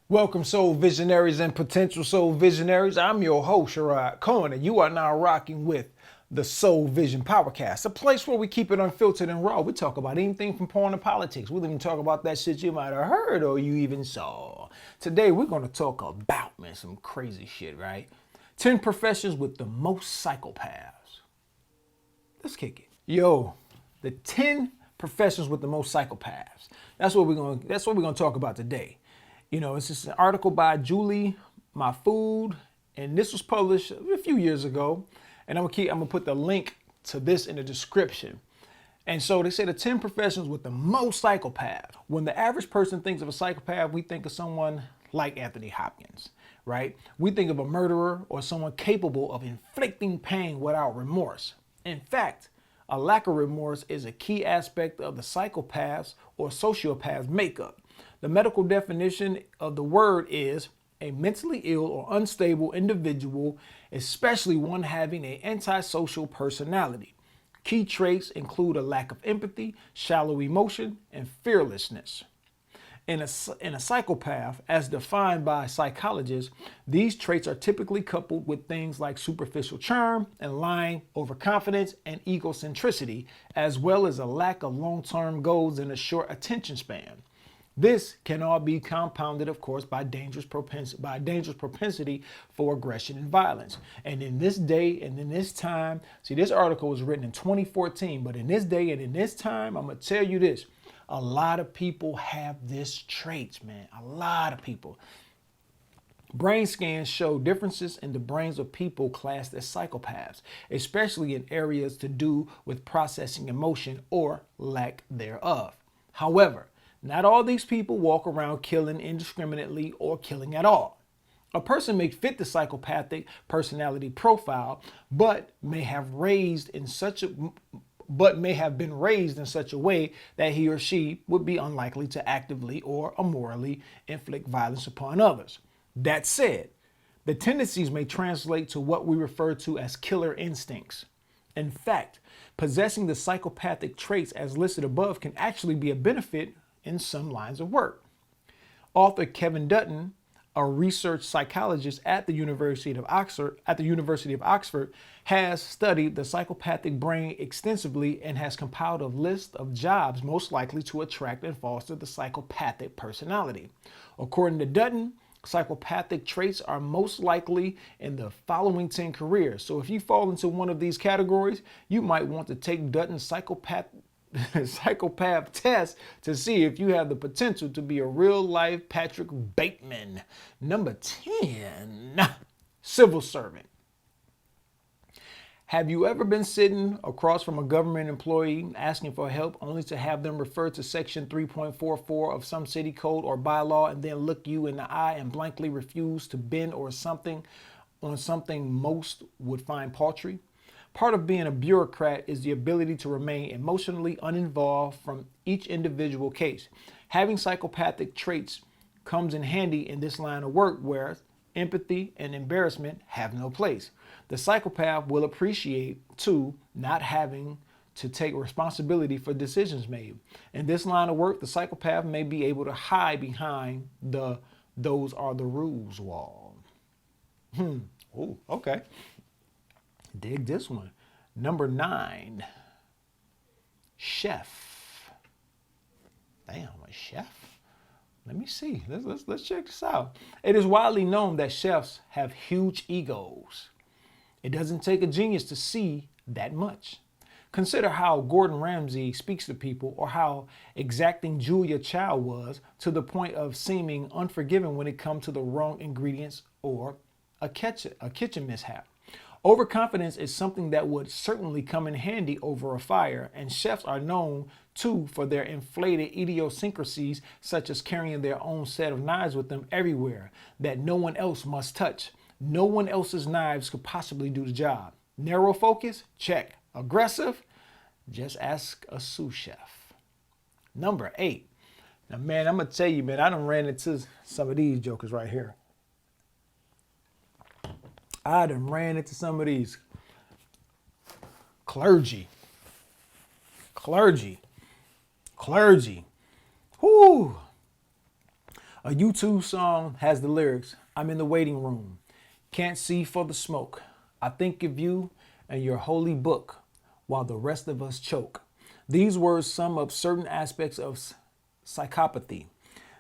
Welcome, soul visionaries and potential soul visionaries. I'm your host, Sherrod Cohen, and you are now rocking with the Soul Vision Powercast, a place where we keep it unfiltered and raw. We talk about anything from porn to politics. We'll even talk about that shit you might have heard or you even saw. Today, we're going to talk about, man, some crazy shit, right? 10 professions with the most psychopaths. Let's kick it. Yo, the 10 professions with the most psychopaths. That's what we're going to talk about today. You know, it's just an article by Julie Mahfood, and this was published a few years ago. And I'm gonna put the link to this in the description. And so they say the 10 professions with the most psychopaths. When the average person thinks of a psychopath, we think of someone like Anthony Hopkins, right? We think of a murderer or someone capable of inflicting pain without remorse. In fact, a lack of remorse is a key aspect of the psychopath's or sociopath's makeup. The medical definition of the word is a mentally ill or unstable individual, especially one having an antisocial personality. Key traits include a lack of empathy, shallow emotion, and fearlessness. In a psychopath, as defined by psychologists, these traits are typically coupled with things like superficial charm and lying, overconfidence, and egocentricity, as well as a lack of long-term goals and a short attention span. This can all be compounded, of course, by dangerous propensity for aggression and violence. And in this day and in this time, see, this article was written in 2014, but in this day and in this time, I'm going to tell you this. A lot of people have this trait, man. A lot of people. Brain scans show differences in the brains of people classed as psychopaths, especially in areas to do with processing emotion or lack thereof. However, not all these people walk around killing indiscriminately or killing at all. A person may fit the psychopathic personality profile, but may have been raised in such a way that he or she would be unlikely to actively or immorally inflict violence upon others. That said, the tendencies may translate to what we refer to as killer instincts. In fact, possessing the psychopathic traits as listed above can actually be a benefit in some lines of work. Author Kevin Dutton, a research psychologist at the University of Oxford, has studied the psychopathic brain extensively and has compiled a list of jobs most likely to attract and foster the psychopathic personality. According to Dutton, psychopathic traits are most likely in the following 10 careers. So if you fall into one of these categories, you might want to take Dutton's psychopath test to see if you have the potential to be a real life Patrick Bateman. Number 10, civil servant. Have you ever been sitting across from a government employee asking for help only to have them refer to section 3.44 of some city code or bylaw and then look you in the eye and blankly refuse to bend or something on something most would find paltry? Part of being a bureaucrat is the ability to remain emotionally uninvolved from each individual case. Having psychopathic traits comes in handy in this line of work where empathy and embarrassment have no place. The psychopath will appreciate, too, not having to take responsibility for decisions made. In this line of work, the psychopath may be able to hide behind the "those are the rules" wall. Oh, okay. Dig this one. Number 9, chef. Damn, a chef? Let me see. Let's check this out. It is widely known that chefs have huge egos. It doesn't take a genius to see that much. Consider how Gordon Ramsay speaks to people or how exacting Julia Child was to the point of seeming unforgiving when it comes to the wrong ingredients or a kitchen mishap. Overconfidence is something that would certainly come in handy over a fire, and chefs are known too for their inflated idiosyncrasies, such as carrying their own set of knives with them everywhere that no one else must touch. No one else's knives could possibly do the job. Narrow focus? Check. Aggressive? Just ask a sous chef. Number 8. Now, man, I'm going to tell you, man, I done ran into some of these jokers right here. I done ran into some of these. Clergy. Whoo. A U2 song has the lyrics, I'm in the waiting room, can't see for the smoke. I think of you and your holy book while the rest of us choke. These words sum up certain aspects of psychopathy.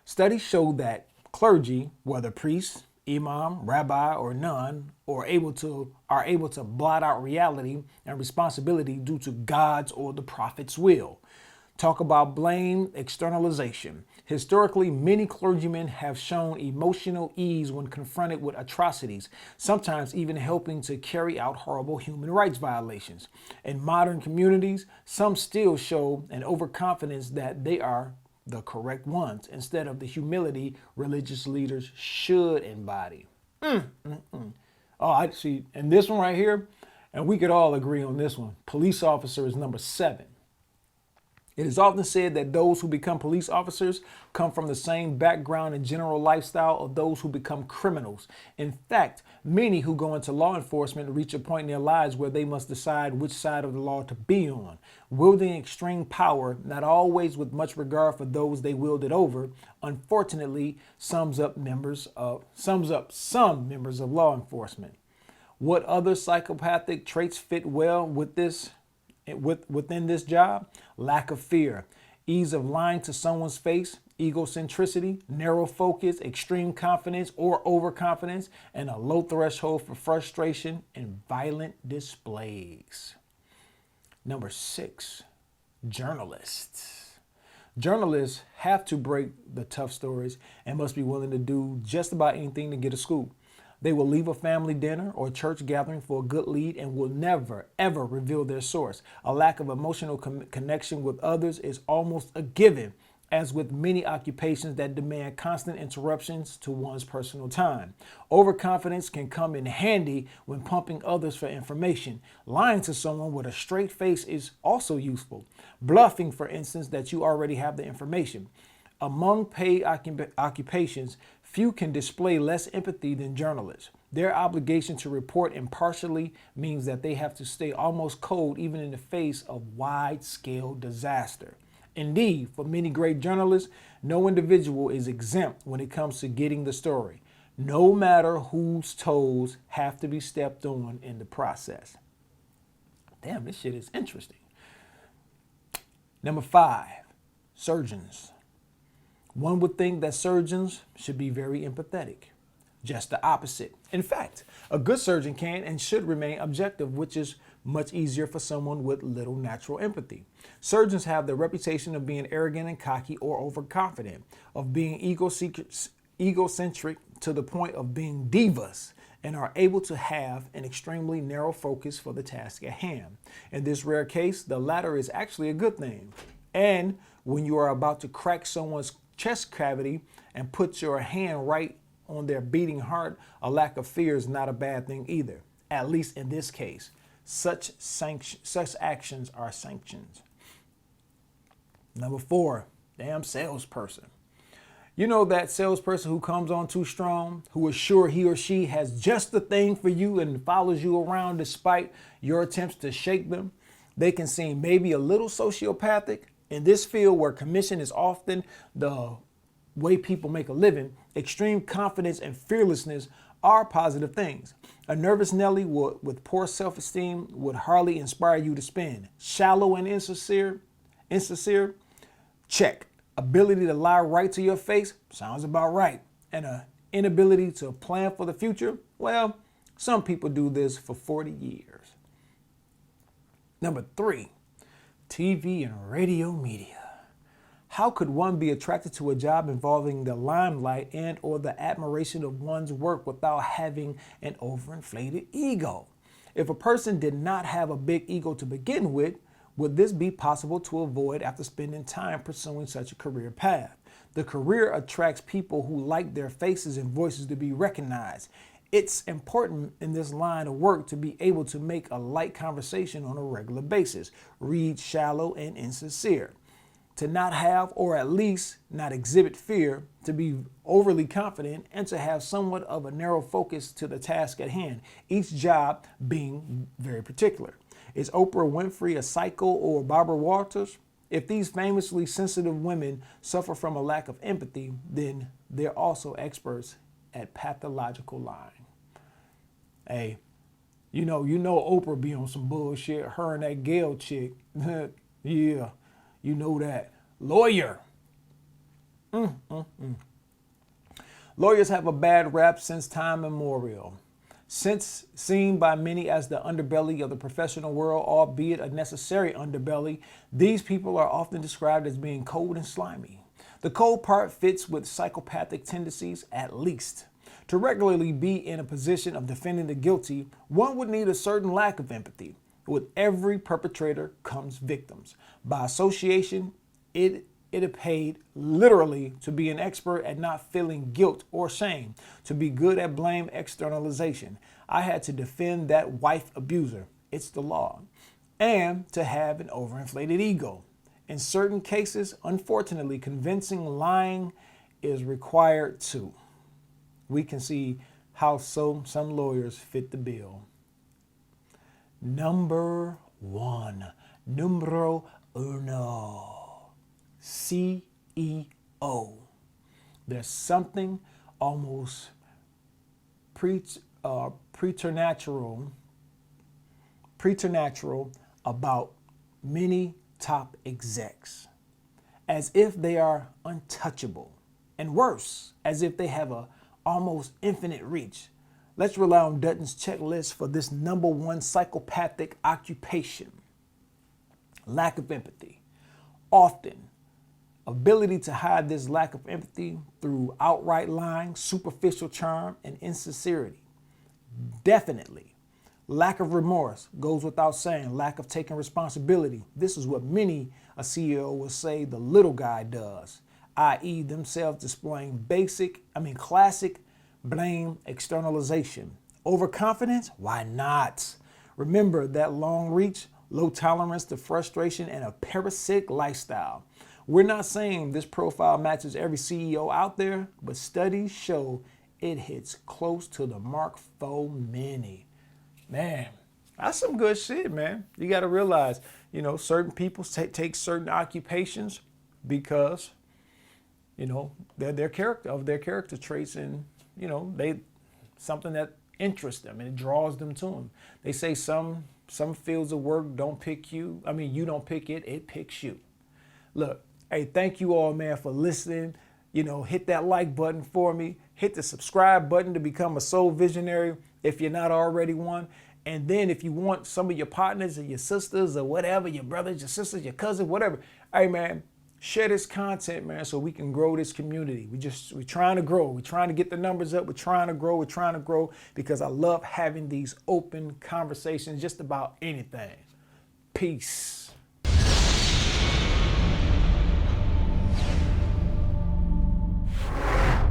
Studies show that clergy, whether priests, imam, rabbi, or none, are able to blot out reality and responsibility due to God's or the prophet's will. Talk about blame externalization. Historically, many clergymen have shown emotional ease when confronted with atrocities, sometimes even helping to carry out horrible human rights violations. In modern communities, some still show an overconfidence that they are the correct ones instead of the humility religious leaders should embody. Oh, I see. And this one right here, and we could all agree on this one. Police officer is number 7. It is often said that those who become police officers come from the same background and general lifestyle of those who become criminals. In fact, many who go into law enforcement reach a point in their lives where they must decide which side of the law to be on. Wielding extreme power, not always with much regard for those they wield it over, unfortunately sums up some members of law enforcement. What other psychopathic traits fit well within this job? Lack of fear, ease of lying to someone's face, egocentricity, narrow focus, extreme confidence or overconfidence, and a low threshold for frustration and violent displays. Number 6, journalists. Journalists have to break the tough stories and must be willing to do just about anything to get a scoop. They will leave a family dinner or church gathering for a good lead and will never, ever reveal their source. A lack of emotional connection with others is almost a given, as with many occupations that demand constant interruptions to one's personal time. Overconfidence can come in handy when pumping others for information. Lying to someone with a straight face is also useful. Bluffing, for instance, that you already have the information. Among paid occupations, few can display less empathy than journalists. Their obligation to report impartially means that they have to stay almost cold even in the face of wide-scale disaster. Indeed, for many great journalists, no individual is exempt when it comes to getting the story, no matter whose toes have to be stepped on in the process. Damn, this shit is interesting. Number 5, surgeons. One would think that surgeons should be very empathetic. Just the opposite. In fact, a good surgeon can and should remain objective, which is much easier for someone with little natural empathy. Surgeons have the reputation of being arrogant and cocky or overconfident, of being egocentric to the point of being divas, and are able to have an extremely narrow focus for the task at hand. In this rare case, the latter is actually a good thing. And when you are about to crack someone's chest cavity and put your hand right on their beating heart, a lack of fear is not a bad thing either, at least in this case. Such actions are sanctioned. Number 4, damn salesperson. You know that salesperson who comes on too strong, who is sure he or she has just the thing for you and follows you around despite your attempts to shake them? They can seem maybe a little sociopathic. In this field where commission is often the way people make a living, extreme confidence and fearlessness are positive things. A nervous Nelly with poor self-esteem would hardly inspire you to spend. Shallow and insincere, check. Ability to lie right to your face, sounds about right. And an inability to plan for the future, well, some people do this for 40 years. Number 3, TV and radio media. How could one be attracted to a job involving the limelight and or the admiration of one's work without having an overinflated ego? If a person did not have a big ego to begin with, would this be possible to avoid after spending time pursuing such a career path? The career attracts people who like their faces and voices to be recognized. It's important in this line of work to be able to make a light conversation on a regular basis, read shallow and insincere, to not have or at least not exhibit fear, to be overly confident, and to have somewhat of a narrow focus to the task at hand, each job being very particular. Is Oprah Winfrey a psycho or Barbara Walters? If these famously sensitive women suffer from a lack of empathy, then they're also experts at pathological lying. Hey, you know Oprah be on some bullshit. Her and that Gail chick. Yeah, you know that. Lawyer. Lawyers have a bad rap since time immemorial. Since seen by many as the underbelly of the professional world, albeit a necessary underbelly, these people are often described as being cold and slimy. The cold part fits with psychopathic tendencies, at least. To regularly be in a position of defending the guilty, one would need a certain lack of empathy. With every perpetrator comes victims. By association, it paid literally to be an expert at not feeling guilt or shame, to be good at blame externalization. I had to defend that wife abuser. It's the law. And to have an overinflated ego. In certain cases, unfortunately, convincing lying is required too. We can see how some lawyers fit the bill. Number one, numero uno. CEO. There's something almost preternatural about many top execs, as if they are untouchable, and worse, as if they have a almost infinite reach. Let's rely on Dutton's checklist for this number one psychopathic occupation: lack of empathy. Often, ability to hide this lack of empathy through outright lying, superficial charm, and insincerity. Definitely. Lack of remorse goes without saying. Lack of taking responsibility. This is what many a CEO will say the little guy does, i.e. themselves displaying classic blame externalization. Overconfidence? Why not? Remember that long reach, low tolerance to frustration, and a parasitic lifestyle. We're not saying this profile matches every CEO out there, but studies show it hits close to the mark for many. Man, that's some good shit, man. You got to realize, certain people take certain occupations because, they're their character traits, and, they something that interests them and it draws them to them. They say some fields of work don't pick you. You don't pick it, it picks you. Look, hey, thank you all, man, for listening. Hit that like button for me. Hit the subscribe button to become a soul visionary if you're not already one. And then if you want some of your partners or your sisters or whatever, your brothers, your sisters, your cousins, whatever, hey, man, share this content, man, so we can grow this community. We're trying to grow. We're trying to get the numbers up. We're trying to grow because I love having these open conversations just about anything. Peace.